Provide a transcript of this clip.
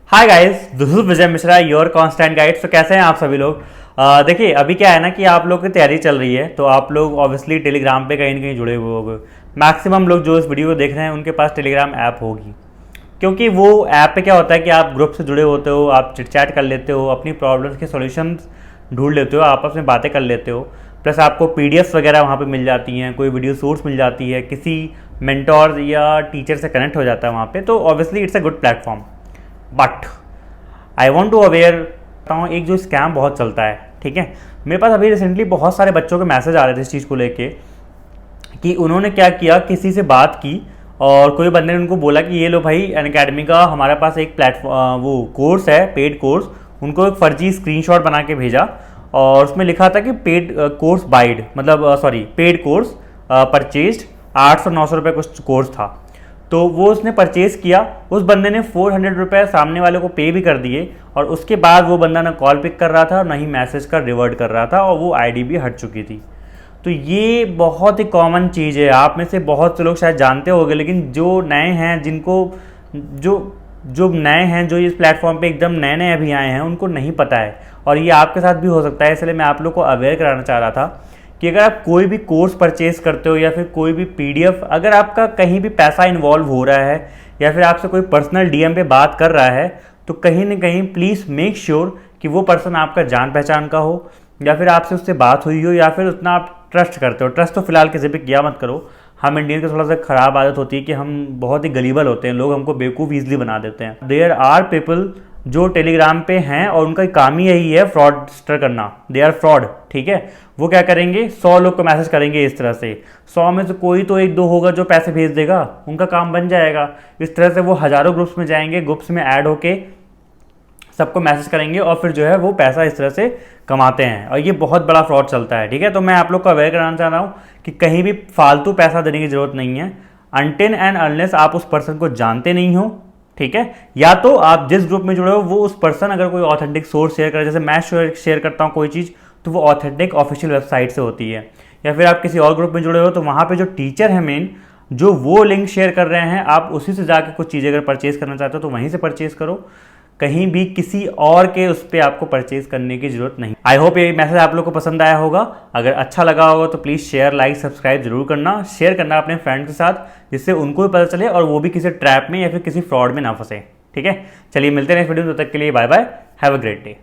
Hi guys, this is Vijay Mishra, your constant guide. तो कैसे हैं आप सभी लोग। देखिए, अभी क्या है ना कि आप लोग की तैयारी चल रही है, तो आप लोग ऑब्वियसली टेलीग्राम पे कहीं ना कहीं जुड़े हुए होंगे। मैक्सिमम लोग जो इस वीडियो को देख रहे हैं उनके पास टेलीग्राम ऐप होगी, क्योंकि वो ऐप पे क्या होता है कि आप ग्रुप से जुड़े होते हो, आप चिट चैट कर लेते हो, अपनी प्रॉब्लम्स के सॉल्यूशंस ढूंढ लेते हो, आपस में बातें कर लेते हो। प्लस आपको पीडीएफ वगैरह वहाँ पे मिल जाती हैं, कोई वीडियो सोर्स मिल जाती है, किसी मेंटोर या टीचर से कनेक्ट हो जाता है वहाँ पे। तो obviously it's a good platform. But I want to aware हूँ, एक जो स्कैम बहुत चलता है, ठीक है। मेरे पास अभी रिसेंटली बहुत सारे बच्चों के मैसेज आ रहे थे इस चीज़ को लेके कि उन्होंने क्या किया, किसी से बात की और कोई बंदे ने उनको बोला कि ये लो भाई, अनअकैडमी का हमारे पास एक प्लेटफॉर्म वो कोर्स है, पेड कोर्स। उनको एक फर्जी स्क्रीनशॉट बना के भेजा और उसमें लिखा था कि पेड कोर्स बाइड, मतलब सॉरी, पेड कोर्स परचेज्ड, 800-900 रुपये कुछ कोर्स था। तो वो उसने परचेज किया, उस बंदे ने 400 रुपये सामने वाले को पे भी कर दिए और उसके बाद वो बंदा ना कॉल पिक कर रहा था, ना ही मैसेज का रिवर्ट कर रहा था, और वो आईडी भी हट चुकी थी। तो ये बहुत ही कॉमन चीज़ है, आप में से बहुत से लोग शायद जानते होंगे, लेकिन जो नए हैं, जिनको जो जो नए हैं, जो इस प्लेटफॉर्म पे एकदम नए नए अभी आए हैं, उनको नहीं पता है। और ये आपके साथ भी हो सकता है, इसलिए मैं आप लोग को अवेयर कराना चाह रहा था कि अगर आप कोई भी कोर्स परचेज करते हो या फिर कोई भी पीडीएफ, अगर आपका कहीं भी पैसा इन्वॉल्व हो रहा है या फिर आपसे कोई पर्सनल डीएम पे बात कर रहा है, तो कहीं ना कहीं प्लीज़ मेक श्योर कि वो पर्सन आपका जान पहचान का हो, या फिर आपसे उससे बात हुई हो, या फिर उतना आप ट्रस्ट करते हो। ट्रस्ट तो फिलहाल किसी पे किया मत करो। हम इंडियन की थोड़ा सा खराब आदत होती है कि हम बहुत ही गलीबल होते हैं, लोग हमको बेवकूफ़ ईजिली बना देते हैं। देयर आर पीपल जो टेलीग्राम पे हैं और उनका काम ही यही है फ्रॉडस्टर करना, दे आर फ्रॉड, ठीक है। वो क्या करेंगे, 100 लोग को मैसेज करेंगे इस तरह से, 100 में से कोई तो एक दो होगा जो पैसे भेज देगा, उनका काम बन जाएगा। इस तरह से वो हज़ारों ग्रुप्स में जाएंगे, ग्रुप्स में ऐड होके सबको मैसेज करेंगे और फिर जो है वो पैसा इस तरह से कमाते हैं, और ये बहुत बड़ा फ्रॉड चलता है, ठीक है। तो मैं आप लोग को अवेयर कराना चाह रहा हूँ कि कहीं भी फालतू पैसा देने की जरूरत नहीं है, अनटिल एंड अनलेस आप उस पर्सन को जानते नहीं हो, ठीक है। या तो आप जिस ग्रुप में जुड़े हो वो उस पर्सन अगर कोई ऑथेंटिक सोर्स शेयर करे, जैसे मैं शेयर करता हूँ कोई चीज़, तो वो ऑथेंटिक ऑफिशियल वेबसाइट से होती है। या फिर आप किसी और ग्रुप में जुड़े हो तो वहाँ पे जो टीचर है मेन, जो वो लिंक शेयर कर रहे हैं, आप उसी से जाकर कुछ चीज़ें अगर परचेज करना चाहते हो तो वहीं से परचेज करो, कहीं भी किसी और के उस पर आपको परचेज करने की जरूरत नहीं। आई होप ये मैसेज आप लोग को पसंद आया होगा। अगर अच्छा लगा होगा तो प्लीज़ शेयर, लाइक, सब्सक्राइब जरूर करना, शेयर करना अपने फ्रेंड के साथ, जिससे उनको भी पता चले और वो भी किसी ट्रैप में या फिर किसी फ्रॉड में ना फंसे, ठीक है। चलिए मिलते हैं नेक्स्ट वीडियो में, तब तक के लिए bye bye, have a great day.